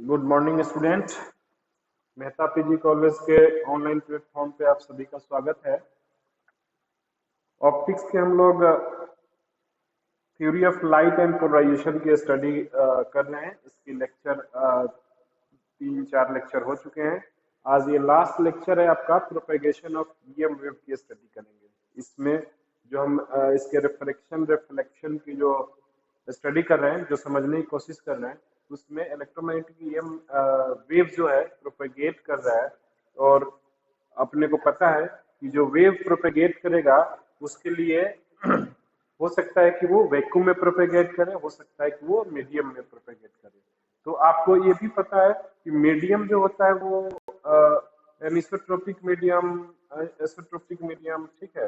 Good morning student. Mehta PG college के online platform पे आप सभी का स्वागत है। ऑप्टिक्स के हम लोग theory of light and polarization की स्टडी कर रहे हैं। इसकी लेक्चर 3-4 लेक्चर हो चुके हैं। आज ये लास्ट लेक्चर है आपका प्रोपेगेशन ऑफ ईएम वेव की स्टडी करेंगे। इसमें जो हम इसके रिफ्लेक्शन की जो स्टडी कर रहे हैं, जो समझने की कोशिश कर रहे हैं, उसमें इलेक्ट्रोमैग्नेटिक ईएम वेव जो है प्रोपेगेट कर रहा है। और अपने को पता है कि जो वेव प्रोपेगेट करेगा उसके लिए हो सकता है कि वो वैक्यूम में प्रोपेगेट करे, हो सकता है कि वो मीडियम में प्रोपेगेट करे। तो आपको ये भी पता है कि मीडियम जो होता है वो एनिसोट्रोपिक मीडियम, एसोट्रोपिक मीडियम, ठीक है,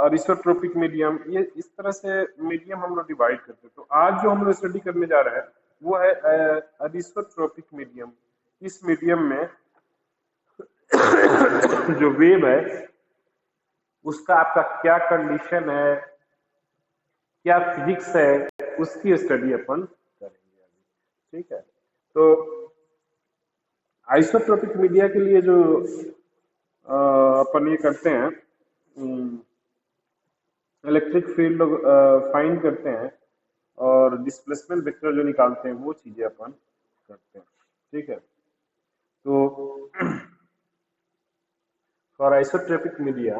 अनिसोट्रोपिक मीडियम, ये इस तरह से मीडियम हम लोग डिवाइड करते हैं। तो आज जो हम लोग स्टडी करने जा रहे हैं वो है अनिसोट्रोपिक मीडियम। इस मीडियम में जो वेव है उसका आपका क्या कंडीशन है, क्या फिजिक्स है, उसकी स्टडी अपन करेंगे अभी, ठीक है। तो आइसोट्रोपिक मीडिया के लिए जो अपन ये करते हैं, इलेक्ट्रिक फील्ड फाइंड करते हैं और डिस्प्लेसमेंट वेक्टर जो निकालते हैं वो चीजें अपन करते हैं, ठीक है। तो फॉर आइसोट्रोपिक मीडिया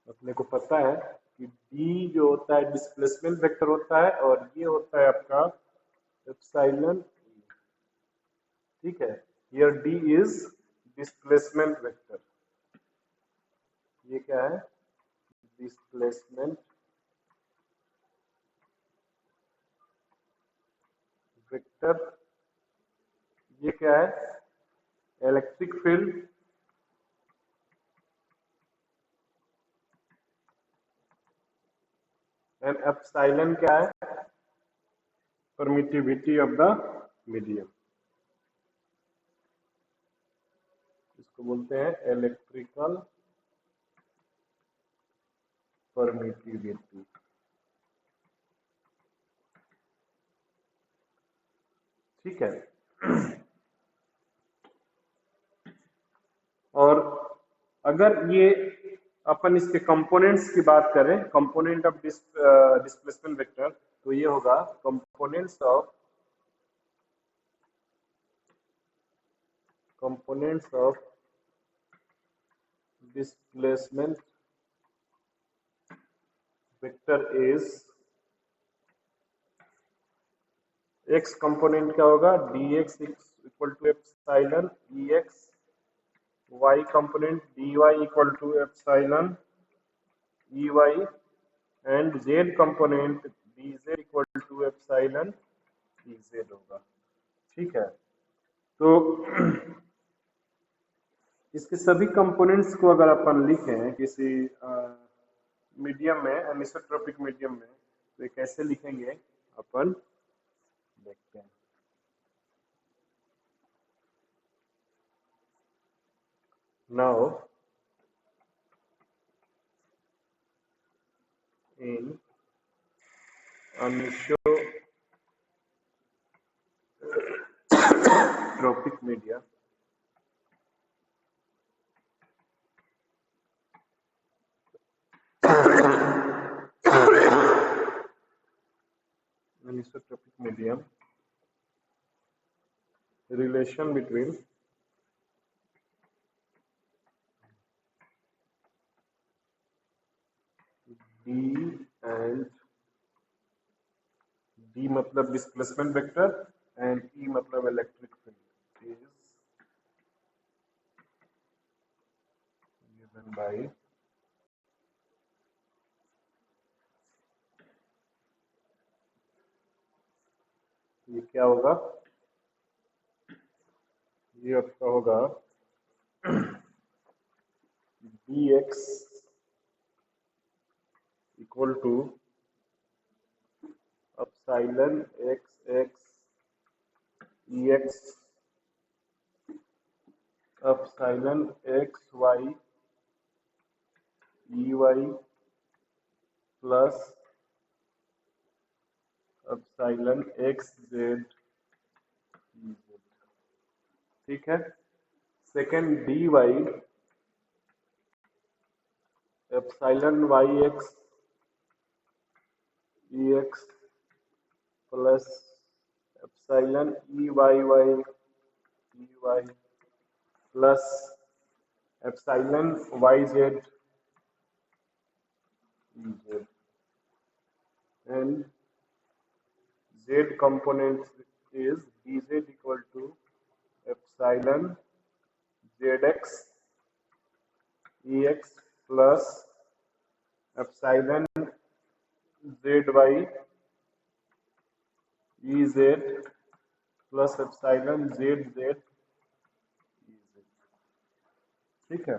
अपने को पता है कि डी जो होता है डिस्प्लेसमेंट वेक्टर होता है और ये होता है आपका एप्सिलॉन, ठीक है। Here D is displacement vector. ये क्या है? Displacement vector. ये क्या है? Electric field. एंड एप्सिलॉन क्या है? Permittivity of the medium. इसको बोलते हैं इलेक्ट्रिकल परमिटिविटी, ठीक है। और अगर ये अपन इसके कंपोनेंट्स की बात करें, कंपोनेंट ऑफ डिस्प्लेसमेंट वेक्टर, तो ये होगा components of displacement vector is x component क्या होगा? dx equal to epsilon ex, y component dy equal to epsilon ey, and z component dz equal to epsilon ez होगा, ठीक है। तो इसके सभी कंपोनेंट्स को अगर अपन लिखें किसी मीडियम में, एनिसोट्रोपिक मीडियम में, तो ये कैसे लिखेंगे अपन देखते हैं। Now in anisotropic media, relation between D and D मतलब डिस्प्लेसमेंट वेक्टर एंड E मतलब electric field is given by ये क्या होगा? ये आपका होगा dx equal to epsilon x EX epsilon XY EY plus epsilon XZ EZ। ठीक है। Second DY epsilon YX EX plus epsilon EYY EY plus epsilon YZ EZ and Z component is dz equal to epsilon zx ex plus epsilon zy ez plus epsilon zz ez। ठीक है।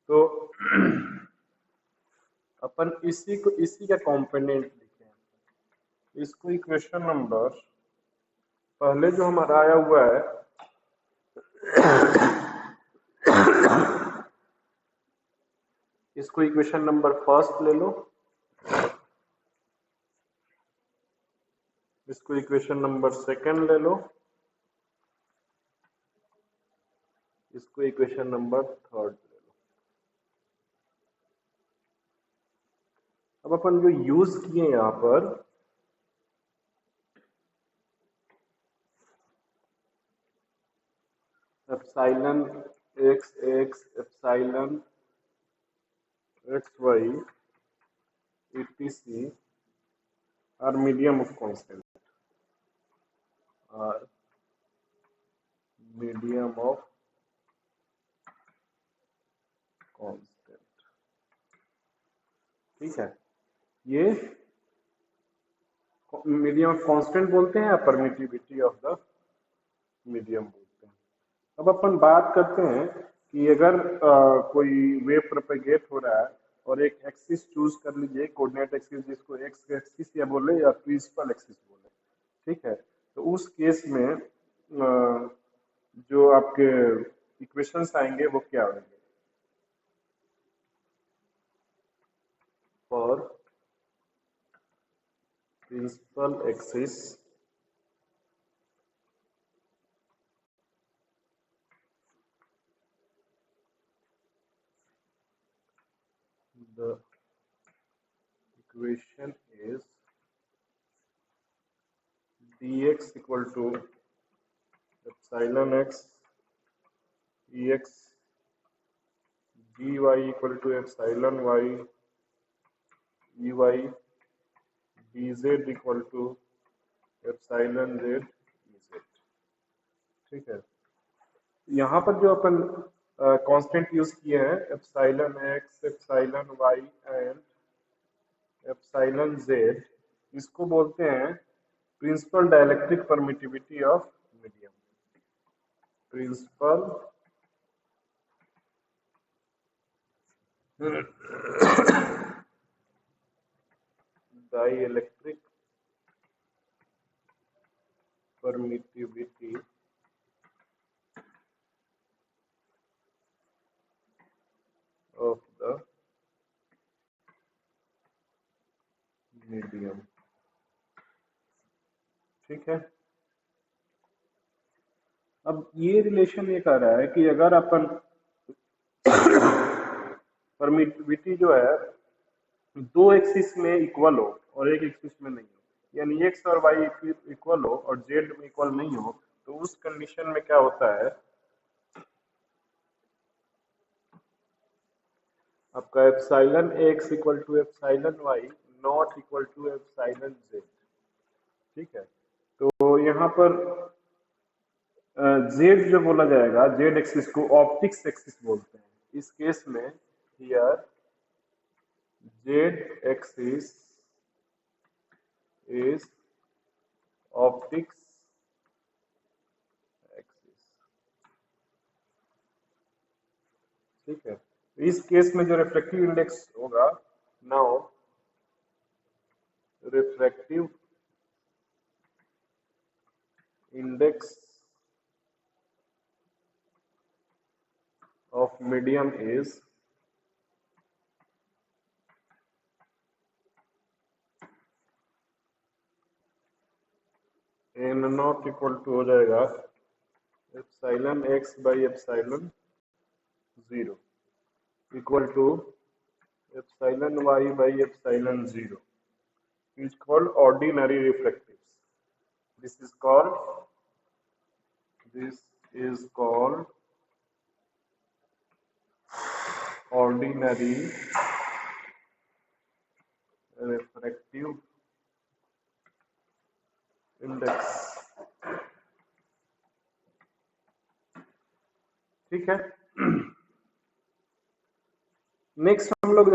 तो अपन इसी का component लिखे हैं। इसको equation number पहले जो हमारा आया हुआ है इसको इक्वेशन नंबर फर्स्ट ले लो, इसको इक्वेशन नंबर सेकंड ले लो, इसको इक्वेशन नंबर थर्ड ले लो। अब अपन जो यूज किए यहां पर epsilon XX epsilon XY etc are medium of constant, are medium of constant। ठीक है। ये मीडियम ऑफ कांस्टेंट बोलते हैं या परमिटिविटी ऑफ द मीडियम बोलते हैं। अब अपन बात करते हैं कि अगर कोई वेव प्रोपेगेट हो रहा है और एक एक्सिस चूज कर लीजिए, कोऑर्डिनेट एक्सिस जिसको एक्स एक्सिस या बोले या प्रिंसिपल एक्सिस बोले। ठीक है। तो उस केस में जो आपके इक्वेशंस आएंगे वो क्या होंगे? For principal axis the equation is dx equal to epsilon x ex dy equal to epsilon y ey dz equal to epsilon z ez। ठीक है। यहाँ पर जो अपन कांस्टेंट यूज किए हैं epsilon x epsilon y and epsilon z, इसको बोलते हैं principal dielectric permittivity of medium. Principal dielectric permittivity of the medium। ठीक है। अब ये रिलेशन ये कह रहा है कि अगर अपन परमिटिविटी जो है दो एक्सिस में इक्वल हो और एक एक्सिस में नहीं हो, यानी एक्स और वाई इक्वल हो और जेड में इक्वल नहीं हो, तो उस कंडीशन में क्या होता है, आपका epsilon x equal to epsilon why not equal to epsilon Z. ठीक है। तो यहाँ पर जेड जो बोला जाएगा, जेड एक्सिस को ऑप्टिक्स एक्सिस बोलते हैं। इस केस में here Z axis is optics axis. ठीक है। इस केस में जो रिफ्रैक्टिव इंडेक्स होगा, now refractive index of medium is n not equal to हो जाएगा epsilon x by epsilon 0 equal to epsilon y by epsilon 0 is called ordinary refractives. This is called ordinary refractive index. ठीक है। Next हम लोग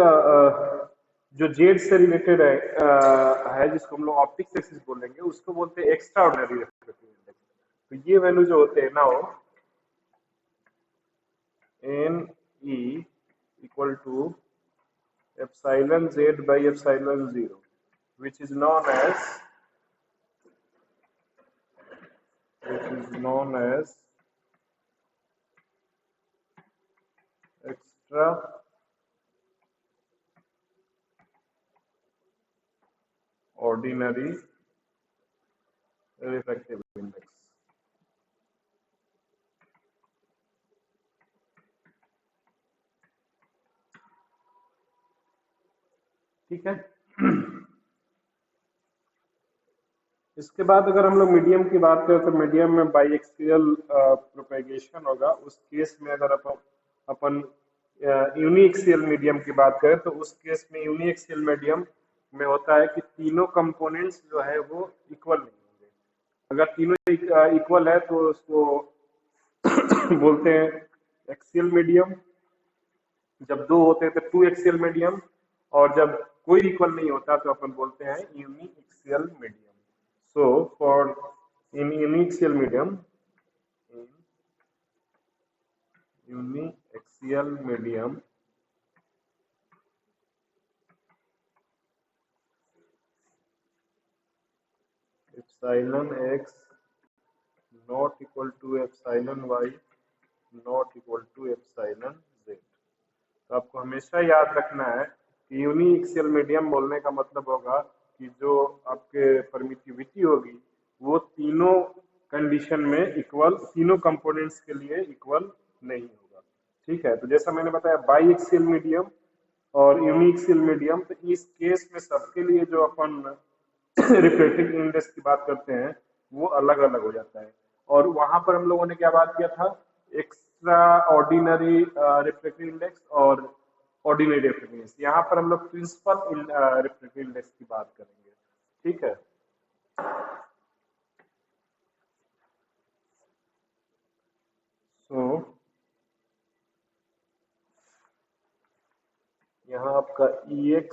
जो Z से related है जिसको हम लोग ऑप्टिक्स एक्सिस बोलेंगे उसको बोलते हैं एक्स्ट्रा ऑर्डिनरी रिफ्रैक्टिव इंडेक्स। तो ये वैल्यू जो होते हैं ना वो n e equal to epsilon z by epsilon 0 which is known as extra ordinary refractive index. ठीक है। इसके बाद अगर हम लोग मीडियम की बात करें तो मीडियम में बाईएक्सियल प्रोपेगेशन होगा। उस केस में अगर अपन यूनिएक्सियल मीडियम की बात करें तो उस केस में यूनिएक्सियल मीडियम में होता है कि तीनों कंपोनेंट्स जो है वो इक्वल नहीं होंगे। अगर तीनों इक्वल है तो उसको बोलते हैं एक्सियल मीडियम, जब दो होते हैं तो टू एक्सियल मीडियम, और जब कोई इक्वल नहीं होता तो अपन बोलते हैं uniaxial medium. So for in uniaxial medium, epsilon x not equal to epsilon y not equal to epsilon z। तो आपको हमेशा याद रखना है कि यूनिएक्सियल मीडियम बोलने का मतलब होगा कि जो आपके परमिटिविटी होगी वो तीनों कंडीशन में इक्वल, तीनों कंपोनेंट्स के लिए इक्वल नहीं होगा। ठीक है। तो जैसा मैंने बताया बाई एक्सियल मीडियम और यूनिएक्सियल मीडियम, तो इस केस में सबके लिए जो अपन रिफ्रैक्टिव इंडेक्स की बात करते हैं वो अलग अलग हो जाता है। और वहां पर हम लोगों ने क्या बात किया था, एक्स्ट्रा ऑर्डिनरी रिफ्रैक्टिव इंडेक्स और ऑर्डिनरी रिफ्रैक्टिव इंडेक्स। यहाँ पर हम लोग प्रिंसिपल रिफ्रैक्टिव इंडेक्स की बात करेंगे। ठीक है। सो यहाँ आपका EX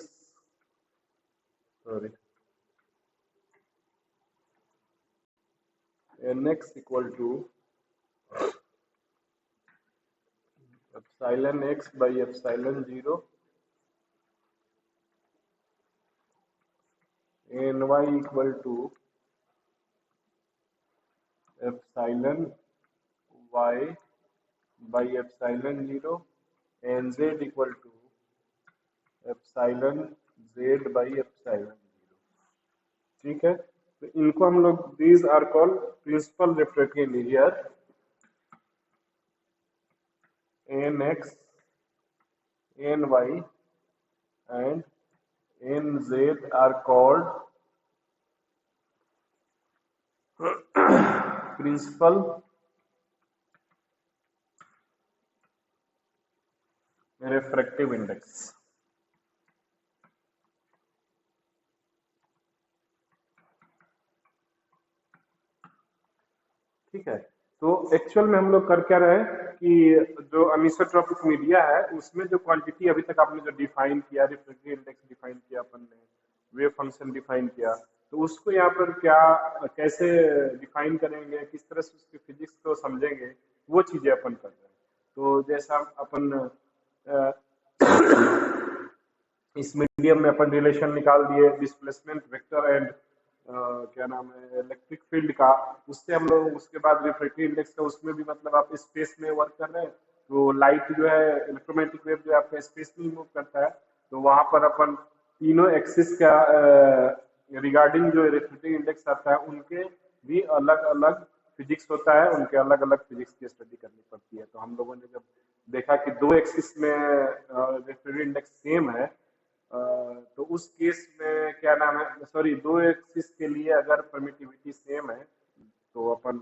NX equal to epsilon x by epsilon 0 NY equal to epsilon y by epsilon 0 NZ equal to epsilon z by epsilon 0। ठीक है। तो इनको हम लोग these are called principal refractive here NX, NY and NZ are called principal refractive index। ठीक है। तो actual में हम लोग कर क्या रहे हैं कि जो अनिसोट्रोपिक मीडिया है उसमें जो क्वांटिटी अभी तक आपने जो डिफाइन किया, रिफ्रैक्टिव इंडेक्स डिफाइन किया अपन ने, वेव फंक्शन डिफाइन किया, तो उसको यहाँ पर क्या कैसे डिफाइन करेंगे, किस तरह से उसकी फिजिक्स को समझेंगे, वो चीजें अपन कर रहे हैं। तो जैसा अपन इस मीडियम में अपन रिलेशन निकाल दिए डिस्प्लेसमेंट वेक्टर एंड क्या नाम है इलेक्ट्रिक फील्ड का, उससे हम लोग उसके बाद रिफ्रैक्टिव इंडेक्स का, उसमें भी मतलब आप स्पेस में वर्क कर रहे हैं तो लाइट जो है इलेक्ट्रोमैग्नेटिक वेव जो है आपका स्पेस में मूव करता है, तो वहां पर अपन तीनों एक्सिस का रिगार्डिंग जो रिफ्रैक्टिव इंडेक्स आता है उनके भी अलग अलग फिजिक्स होता है, उनके अलग अलग फिजिक्स की स्टडी करनी पड़ती है। तो हम लोगों ने जब देखा कि दो एक्सिस में रिफ्रैक्टिव इंडेक्स सेम है, तो उस केस में क्या नाम है, सॉरी दो एक्सिस के लिए अगर परमिटिविटी सेम है तो अपन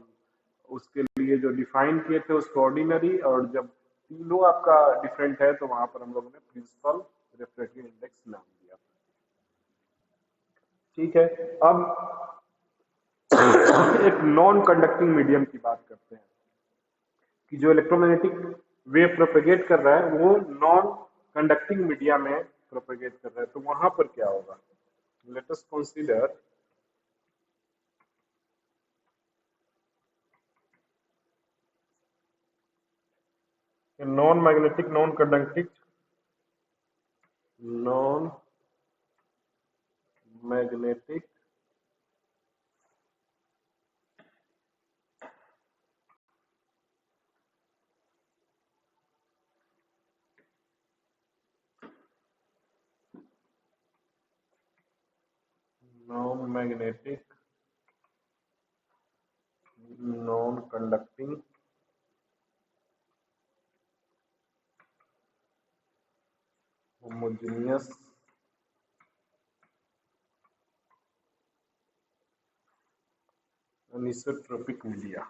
उसके लिए जो डिफाइन किए थे उसको ऑर्डिनरी, और जब तीनों आपका डिफरेंट है तो वहां पर हम लोगों ने प्रिंसिपल रिफ्रैक्टिव इंडेक्स नाम दिया। ठीक है, अब एक नॉन कंडक्टिंग मीडियम की बात करते हैं कि जो इलेक्ट्रोमैग्नेटिक वेव प्रोपेगेट कर रहा है वो नॉन कंडक्टिंग मीडिया में प्रोपेगेट कर रहा है, तो वहां पर क्या होगा। Let us consider non magnetic non magnetic non magnetic non conducting homogeneous anisotropic media.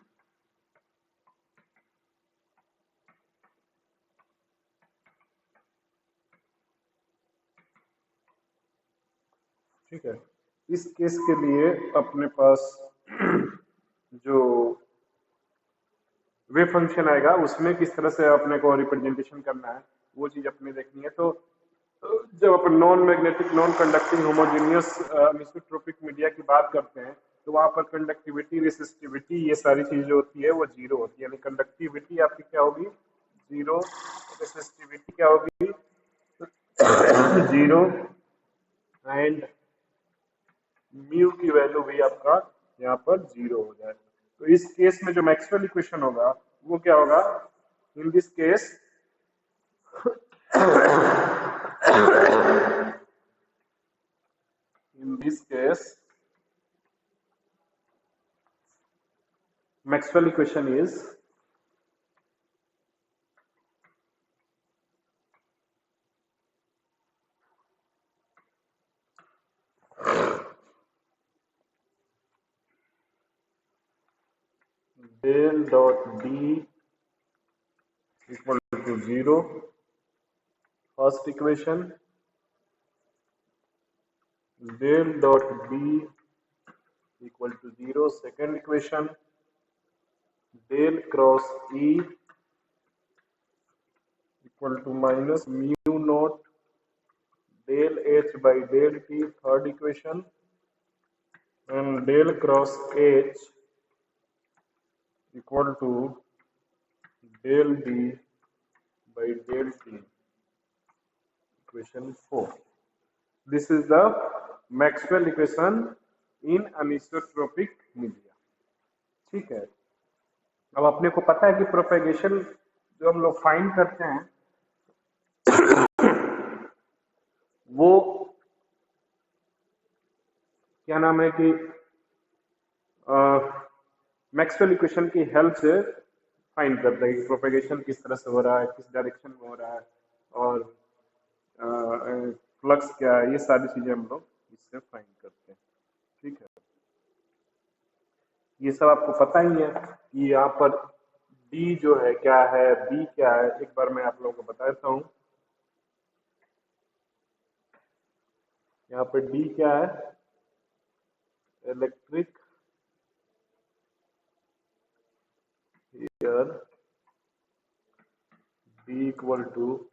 ठीक है, इस केस के लिए अपने पास जो वे फंक्शन आएगा उसमें किस तरह से अपने को रिप्रेजेंटेशन करना है वो चीज अपने देखनी है। तो जब अपन non magnetic non conducting homogeneous anisotropic media की बात करते हैं तो वहां पर कंडक्टिविटी रेसिस्टिविटी ये सारी चीजें जो होती है वो जीरो होती है, यानी कंडक्टिविटी आपकी क्या होगी, जीरो, रेसिस्टिविटी क्या होगी, जीरो, एंड म्यू की वैल्यू भी आपका यहाँ पर जीरो हो जाए। तो इस केस में जो मैक्सवेल इक्वेशन होगा वो क्या होगा, in this case in this case Maxwell equation is del dot D equal to 0, first equation, del dot D equal to 0, second equation, del cross E equal to minus mu naught del H by del T, third equation, and del cross H equal to del D by del T, equation 4. This is the Maxwell equation in anisotropic media। ठीक है, अब अपने को पता है कि propagation जो हम लोग फाइंड करते हैं वो क्या नाम है कि मैक्सवेल इक्वेशन की हेल्प से फाइंड करते हैं कि प्रोपेगेशन किस तरह से हो रहा है, किस डायरेक्शन में हो रहा है, और फ्लक्स क्या है, ये सारी चीजें हम लोग इससे फाइंड करते हैं। ठीक है, ये सब आपको पता ही है कि यहाँ पर डी जो है क्या है, बी क्या है, एक बार मैं आप लोगों को बता देता हूँ। यहाँ पे डी क्या है, electric here B equal to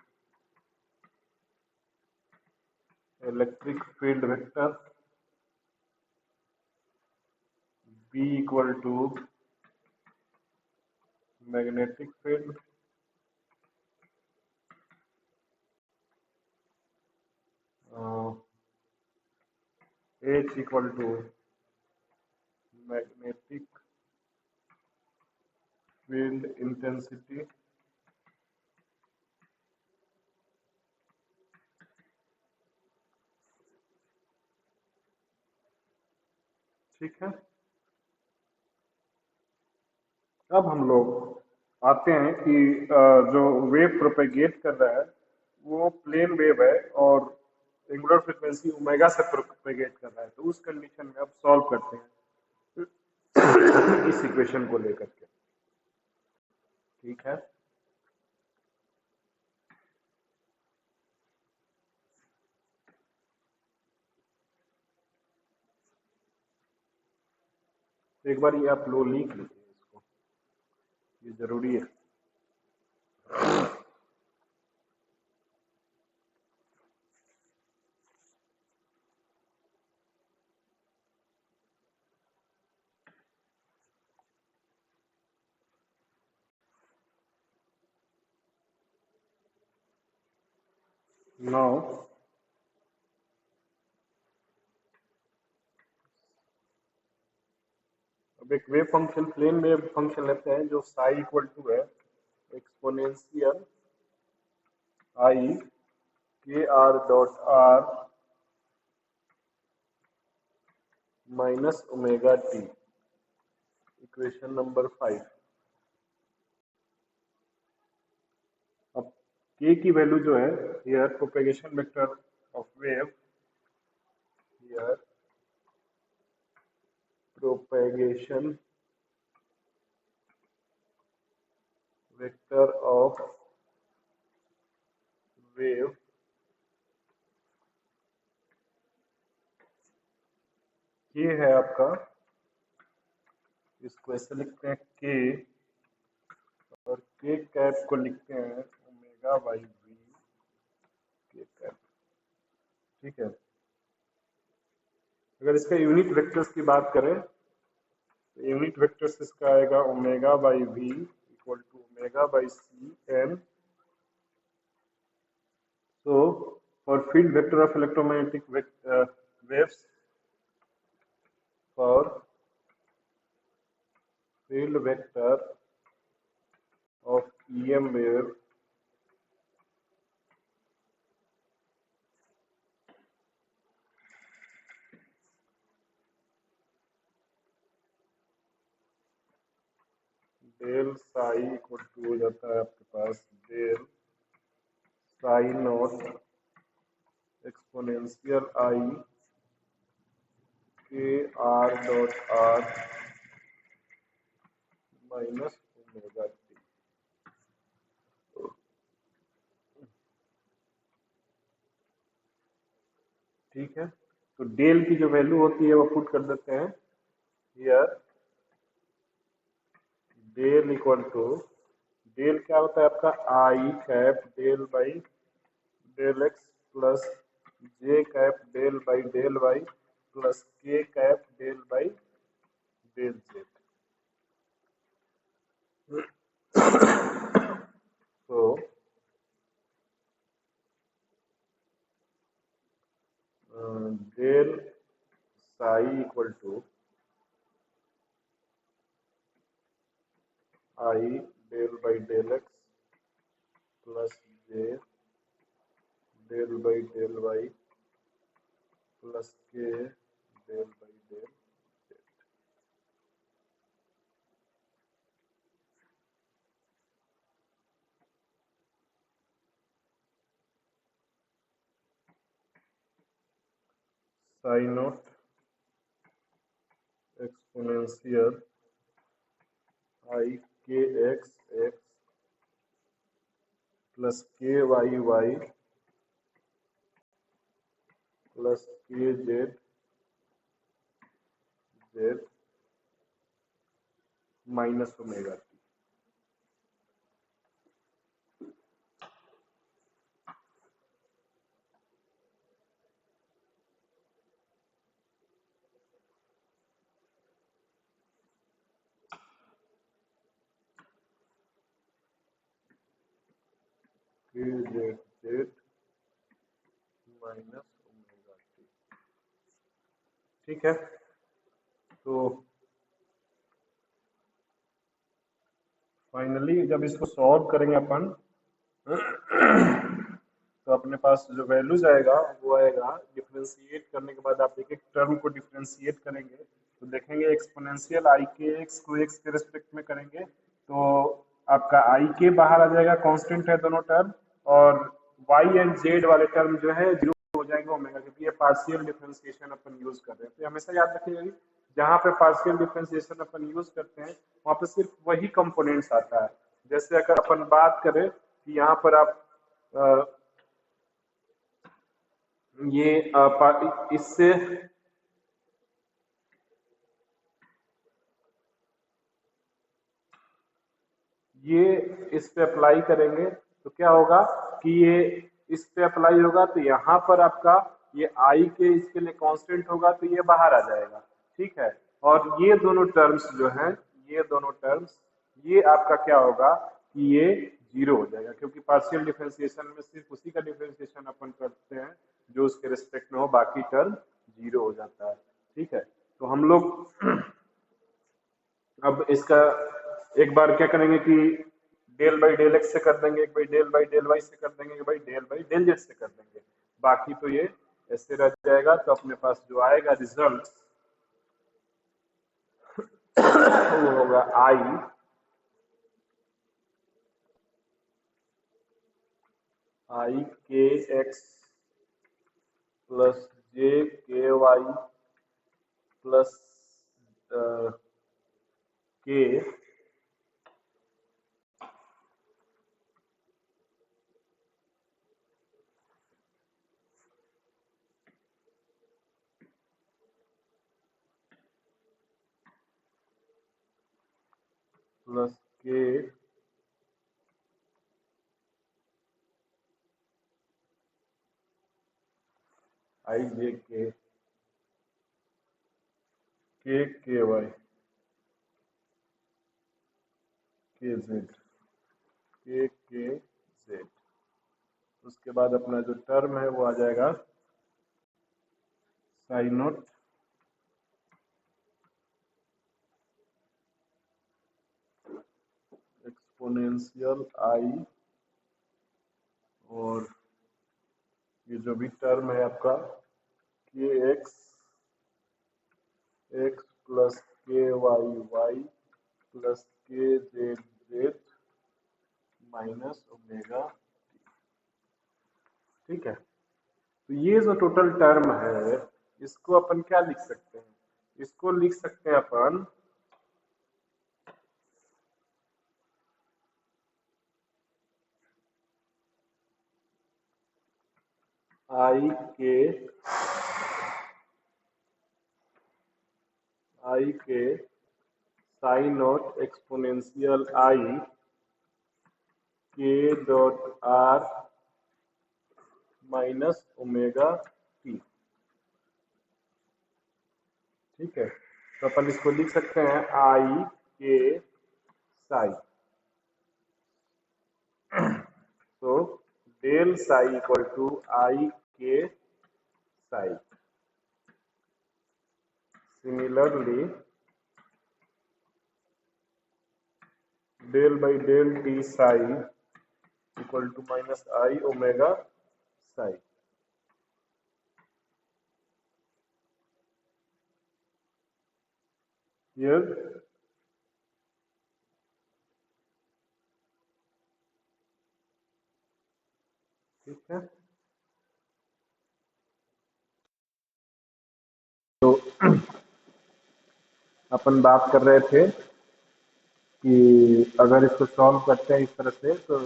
electric field vector, B equal to magnetic field, H equal to magnetic field intensity ठीक है। अब हम लोग आते हैं कि जो वेव प्रोपेगेट कर रहा है वो प्लेन वेव है और एंगुलर फ्रीक्वेंसी ओमेगा से प्रोपेगेट कर रहा है, तो उस कंडीशन में अब सॉल्व करते हैं इस इक्वेशन को लेकर के। ठीक है, तो एक बार ये आप लोग लिख लीजिए इसको, ये जरूरी है। नाउ अब एक wave function, plane wave function लेते हैं जो साई इक्वल टू है एक्सपोनेंशियल आई k r dot r minus omega t, equation number 5। अब k की वैल्यू जो है, here propagation vector of wave, here propagation vector of wave k है आपका, इसको ऐसे लिखते हैं k, और k कैप को लिखते हैं ओमेगा बाई वी के कैप। ठीक है, अगर इसका यूनिट वेक्टर्स की बात करें तो यूनिट वेक्टर्स इसका आएगा omega by v equal to omega by c n. So for field vector of electromagnetic waves, for field vector of EM wave, del psi equal to हो जाता है आपके पास del psi not exponential I k r dot r minus omega T. ठीक है, तो del की जो वैल्यू होती है वो पुट कर देते हैं here, del equal to, del क्या होता है आपका I cap del by del X plus J cap del by del Y plus K cap del by del Z. तो del psi equal to I del by del X plus J del by del Y plus K del by del Z. Psi not exponential I K X X plus K Y Y plus K Z Z minus omega T. K Z Z minus omega T. ठीक है, तो finally जब इसको solve करेंगे अपन तो अपने पास जो values आएगा वो आएगा, डिफरेंशिएट करने के बाद आप एक एक टर्म को डिफरेंशिएट करेंगे तो देखेंगे एक्सपोनेंशियल आई के एक्स को एक्स के रिस्पेक्ट में करेंगे तो आपका आई के बाहर आ जाएगा, कांस्टेंट है दोनों टर्म, और वाई एंड जेड वाले टर्म जो है जीरो हो जाएंगे ओमेगा, क्योंकि ये पार्शियल डिफरेंशिएशन अपन यूज कर रहे हैं। तो हमेशा याद रखिएगा कि जहाँ पे पार्शियल डिफरेंशिएशन अपन यूज करते हैं वहाँ पे सिर्फ वही कंपोनेंट्स आता है। जैसे अगर अपन बात करें कि यहाँ पर आप ये इससे ये इस पे अप्लाई करेंगे तो क्या होगा कि ये इस पे अप्लाई होगा तो यहाँ पर आपका ये आई के इसके लिए कांस्टेंट होगा तो ये बाहर आ जाएगा, ठीक है। और ये दोनों टर्म्स जो हैं, ये दोनों टर्म्स ये आपका क्या होगा कि ये जीरो हो जाएगा, क्योंकि पार्शियल डिफरेंशिएशन में सिर्फ उसी का डिफरेंशिएशन अपन करते हैं जो उसके रिस्पेक्ट में हो, बाकी टर्म जीरो हो जाता है, ठीक है। तो हम लोग अब इसका एक बार क्या करेंगे कि डेल बाई डेल एक्स से कर देंगे, एक बाई डेल वाई से कर देंगे, एक बाई डेल जेड से कर देंगे, बाकी तो ये ऐसे रह जाएगा। तो अपने पास जो आएगा रिजल्ट वो होगा आई के एक्स प्लस जे के वाई प्लस के प्लस के आई जे के वाई के जेड। उसके बाद अपना जो टर्म है वो आ जाएगा साइन नॉट एक्सपोनेंशियल आई, और ये जो भी टर्म है आपका के x plus K Y plus K Z minus omega, ठीक है। तो ये जो टोटल टर्म है इसको अपन क्या लिख सकते हैं, इसको लिख सकते हैं अपन आई के साइन नॉट एक्सपोनेंशियल आई के dot r minus omega T, ठीक है। तो अपन इसको लिख सकते हैं आई के साई, तो del psi equal to i k psi. Similarly del by del t psi equal to minus i omega psi. Here ठीक है, तो अपन बात कर रहे थे कि अगर इसको सॉल्व करते हैं इस तरह से तो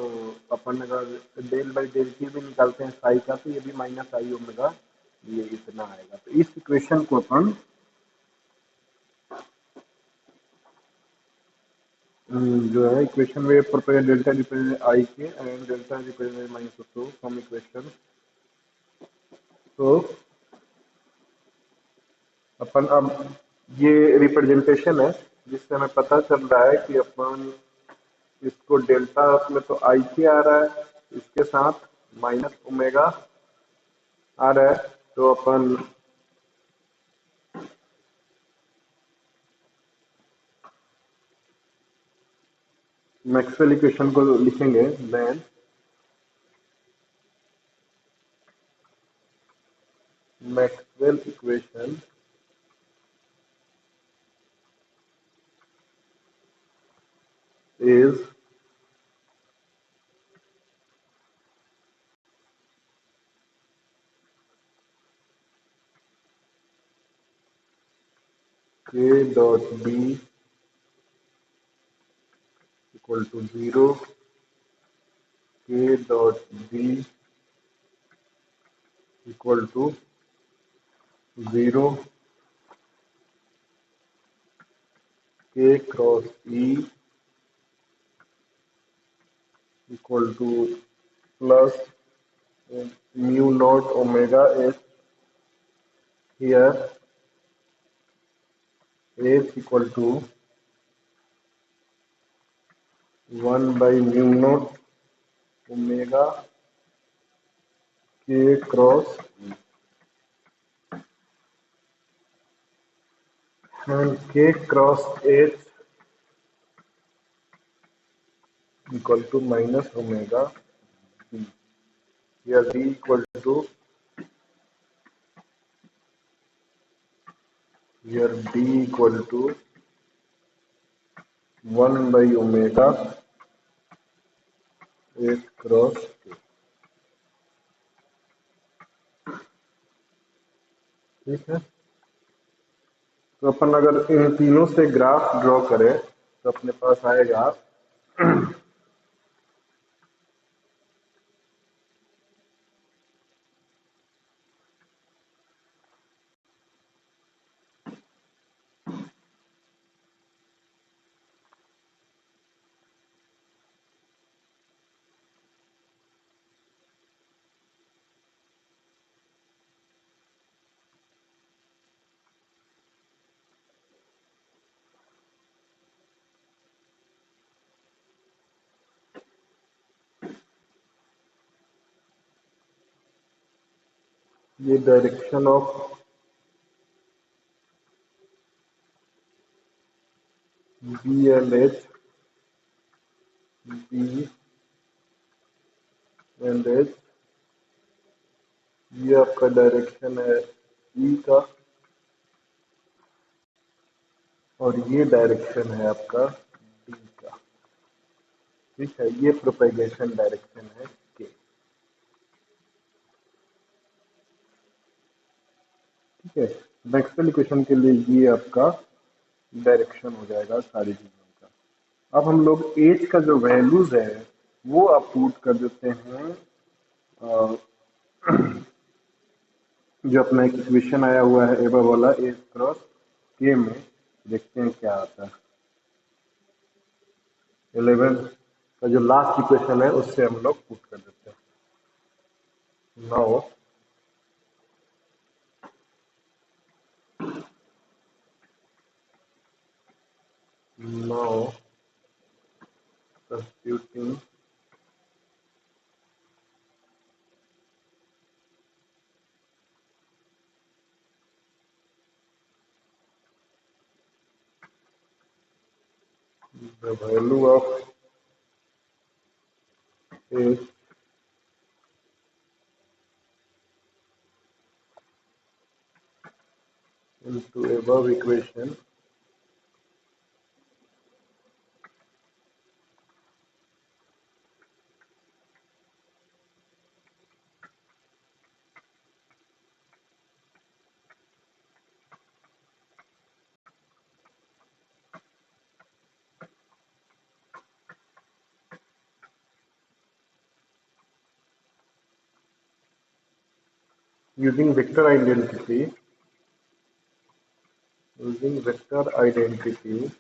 अपन अगर डेल बाई डेल टी भी निकालते हैं साई का तो ये भी माइनस आई ओमेगा ये इतना आएगा। तो इस इक्वेशन को अपन जो है इक्वेशन में प्रोपेयर डेल्टा रिप्रेजेंट आई के and delta represent minus two from equation, तो अपन अब ये रिप्रेजेंटेशन है जिससे हमें पता चल रहा है कि अपन इसको डेल्टा में तो आई के आ रहा है, इसके साथ माइनस ओमेगा आ रहा है, तो अपन मैक्सवेल इक्वेशन को लिखेंगे, then Maxwell equation is k dot b equal to 0, k dot b equal to 0, k cross e equal to plus mu naught omega s. Here s equal to 1 by mu naught omega k cross e, and k cross h equal to minus omega b. Here d equal to, here d equal to 1 by omega h cross k. ठीक है, तो अपन अगर इन तीनों से graph draw करें तो अपने पास आएगा ये direction of B and H, B and H, ये आपका डायरेक्शन है ई का, और ये डायरेक्शन है आपका डी का। ठीक है, ये प्रोपेगेशन डायरेक्शन है के। ठीक है, मैक्सवेल इक्वेशन के लिए ये आपका डायरेक्शन हो जाएगा सारी चीजों का। अब हम लोग एज का जो वैल्यूज है वो आप पुट कर देते हैं, अ, जो अपना एक इक्वेशन आया हुआ है एबव वाला एज क्रॉस के में, देखते हैं क्या आता है। 11 का जो लास्ट इक्वेशन है उससे हम लोग पुट कर देते हैं। Now now substituting the value of age into above equation, using vector identity, using vector identity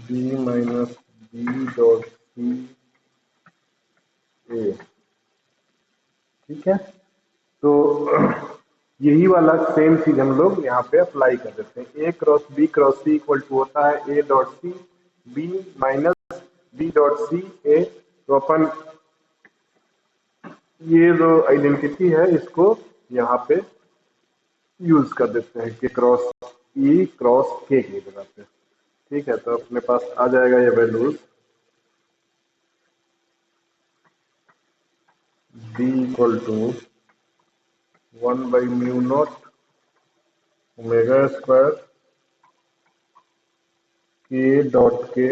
b minus b dot c a ठीक है, तो यही वाला सेम चीज हम लोग यहाँ पे अप्लाई कर देते हैं। A क्रॉस B होता है A dot c B minus B dot c A। तो अपन ये जो आइडेंटिटी है इसको यहाँ पे यूज कर देते हैं के क्रॉस ई क्रॉस के की जगह पे। ठीक है, तो अपने पास आ जाएगा ये वैल्यूज B इक्वल टू 1/म्यू not omega square K dot K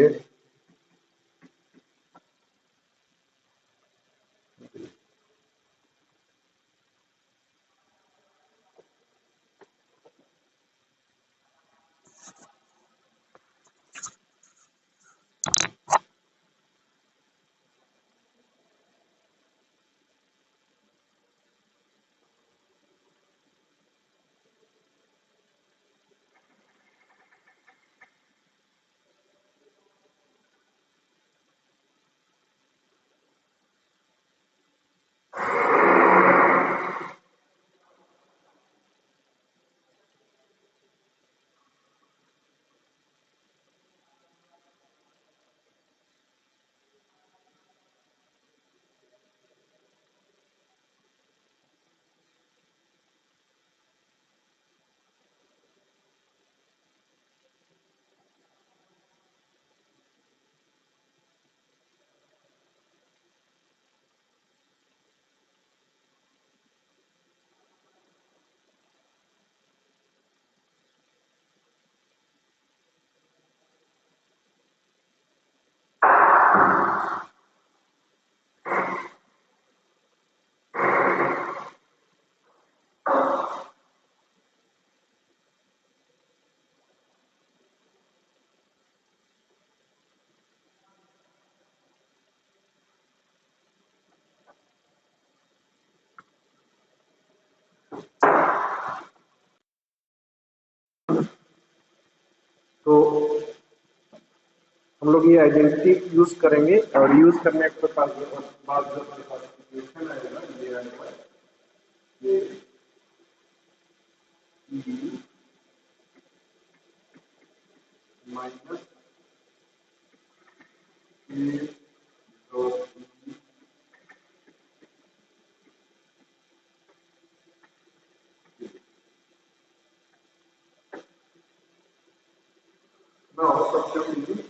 तो हम लोग ये आइडेंटिटी यूज करेंगे और यूज करने के बाद जो हमारे पास इक्वेशन आएगा ये आएगा ये E minus A dot now substitute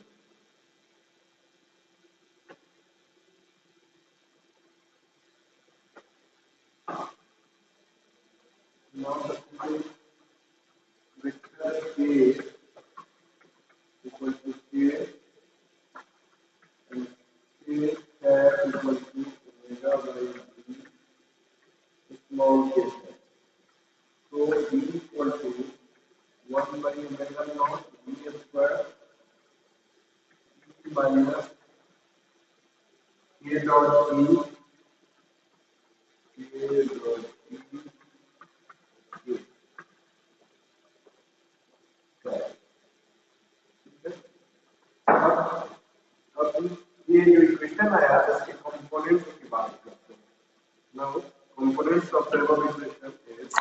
now substitute vector A equal to K and K cap equal to omega by B small K. तो बी इक्वल टू 1/ओमेगा not B square minus A dot E A dot E अब ये जो equation आया इसके components की बात करते हैं। Now components of the above equation is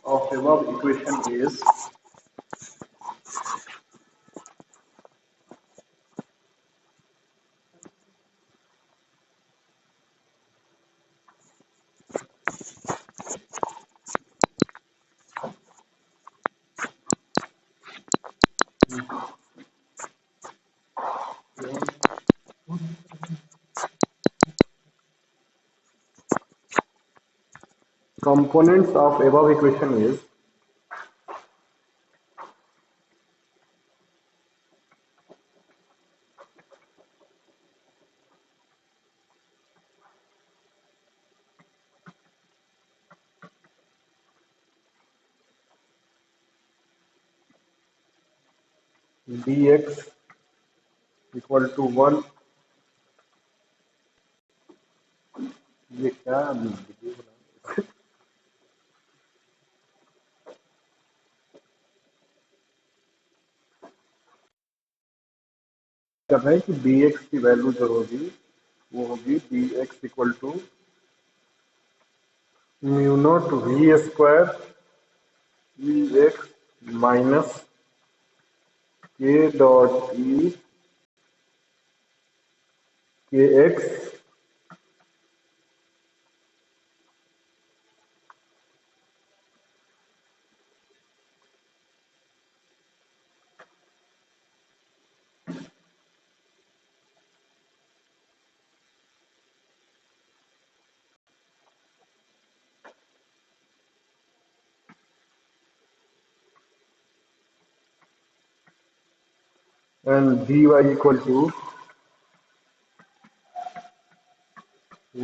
of the above equation is components of above equation is dx equal to 1। ये क्या कर रहे हैं कि dx की वैल्यू जो होगी वो होगी dx equal to mu not we square e x minus k dot ई के x and dy equal to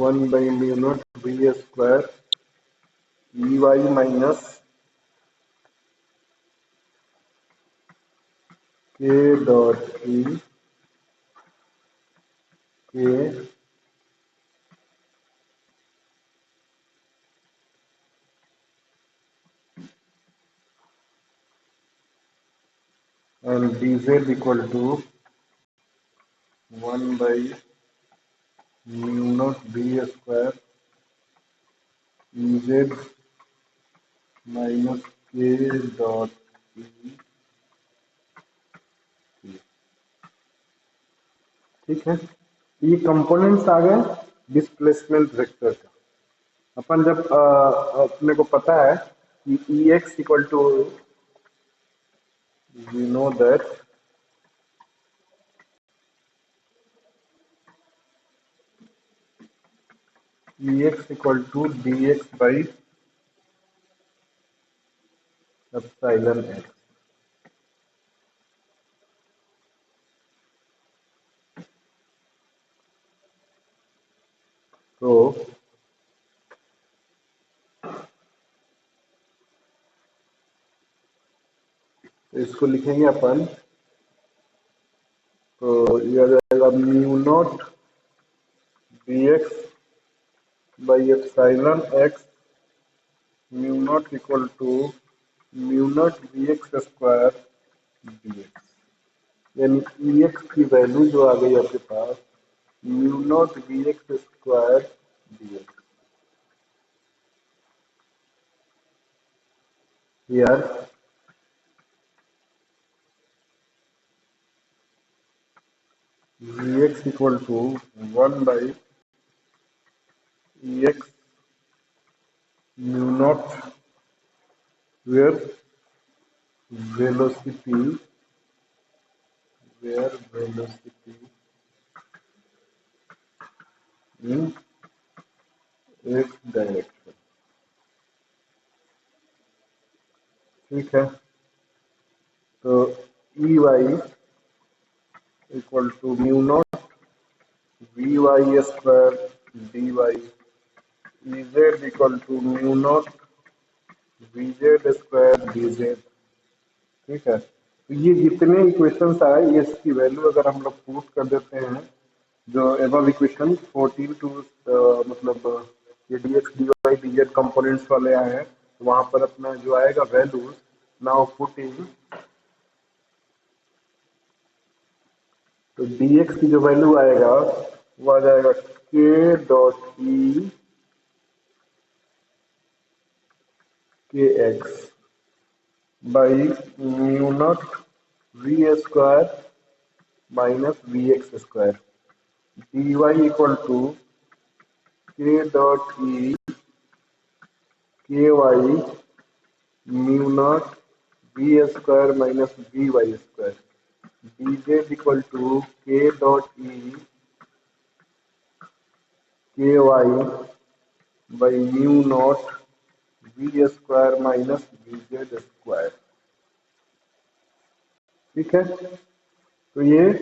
1 by mu naught v square ey minus k dot e k and dz equal to 1 by mu naught v square ez minus k dot e ठीक है। ये components आ गए displacement vector का। अपन जब अपने को पता है कि E X equal to we know that E X equal to D X by epsilon X. तो इसको लिखेंगे अपन, तो ये आ जाएगा mu not D X by epsilon X mu not equal to mu not D X square D X, यानी E X की वैल्यू जो आ गई आपके पास mu not D X square D X. यार V X equal to 1 by E x mu naught where velocity in x direction. ठीक है, तो e y equal to mu not v Y square D y e z equal to mu not v Z square D z. ठीक है, तो ये जितने equations आए ये इसकी वैल्यू अगर हम लोग पुट कर देते हैं, जो एबव इक्वेशन 14 टू मतलब ये d x d y d z components वाले आए हैं, तो वहां पर अपना जो आएगा वैल्यूज नाउ पुटिंग, तो dx की जो वैल्यू आएगा वो आ जाएगा k डॉट ई के X by mu not we square minus V X square D Y equal to k dot E K Y mu not we square minus V Y square D Z equal to k dot E K Y by mu not we square minus V Z square. ठीक है, तो ये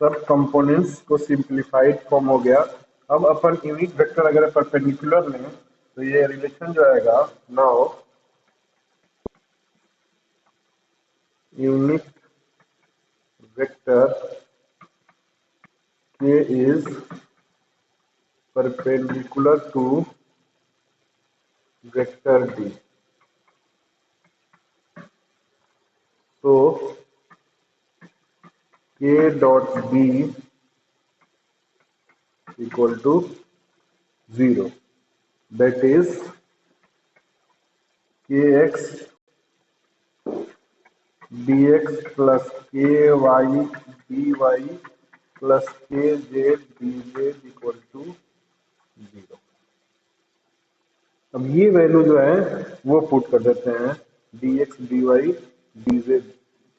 सब components को simplified form हो गया। अब अपन यूनिट वेक्टर अगर परपेंडिकुलर लें तो ये रिलेशन जो आएगा now unit vector k is perpendicular to vector d. तो k dot b equal to 0, that is kx dx plus ky dy plus kz dz equal to 0। अब ये वैल्यू जो है वो पुट कर देते हैं, dx dy dz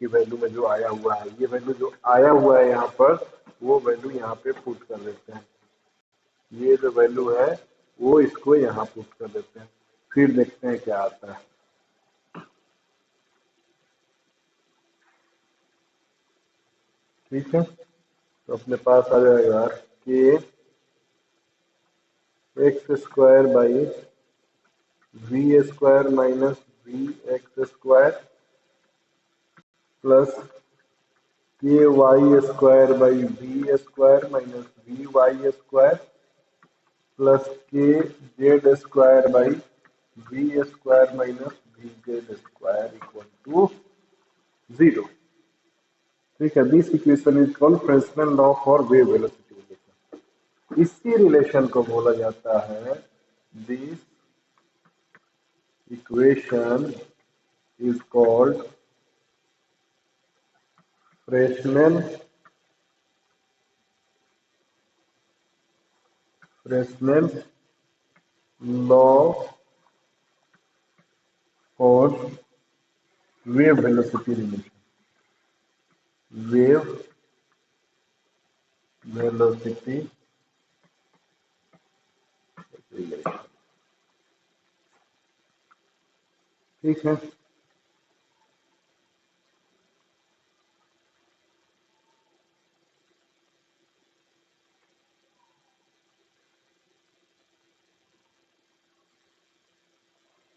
की वैल्यू में जो आया हुआ है, ये वैल्यू जो आया हुआ है यहाँ पर, वो वैल्यू यहाँ पे पुट कर देते हैं। ये जो वैल्यू है वो इसको यहाँ पुट कर देते हैं, फिर देखते हैं क्या आता है। ठीक है, तो अपने पास आ जाएगा कि X square by V square minus V X square plus K Y square by V square minus V Y square plus K Z square by V square minus V Z square equal to 0। ठीक है, this equation is called Fresnel law for wave velocity relation. इसी relation को बोला जाता है, this equation is called Fresnel law for wave velocity relation, wave velocity relation. ठीक है,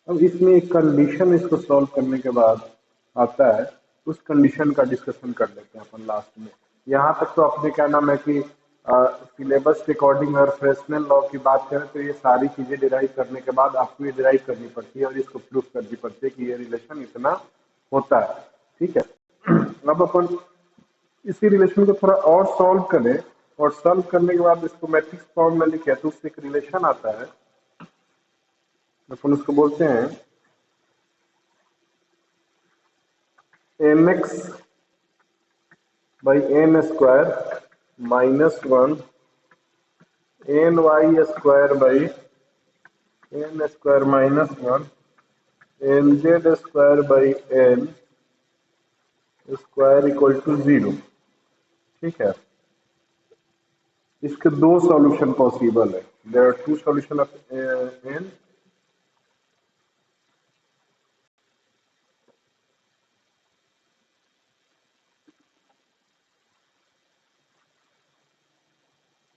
अब इसमें एक कंडीशन इसको सॉल्व करने के बाद आता है, उस कंडीशन का डिस्कशन कर लेते हैं अपन लास्ट में। यहाँ तक तो अपने क्या नाम है कि सिलेबस के अकॉर्डिंग और फ्रेस्नेल लॉ की बात करें तो ये सारी चीजें डिराइव करने के बाद आपको ये डिराइव करनी पड़ती है और इसको प्रूफ करनी पड़ती है कि ये रिलेशन इतना होता है। ठीक है, अब अपन इसी रिलेशन को थोड़ा और सॉल्व करें, और सॉल्व करने के बाद इसको मैट्रिक्स फॉर्म में लिखे तो उससे एक रिलेशन आता है, अपन उसको बोलते हैं mx by n square minus 1 ny square by n square minus 1 nz square by n square equal to 0। ठीक है, इसके दो सॉल्यूशन पॉसिबल है, there are two solution of n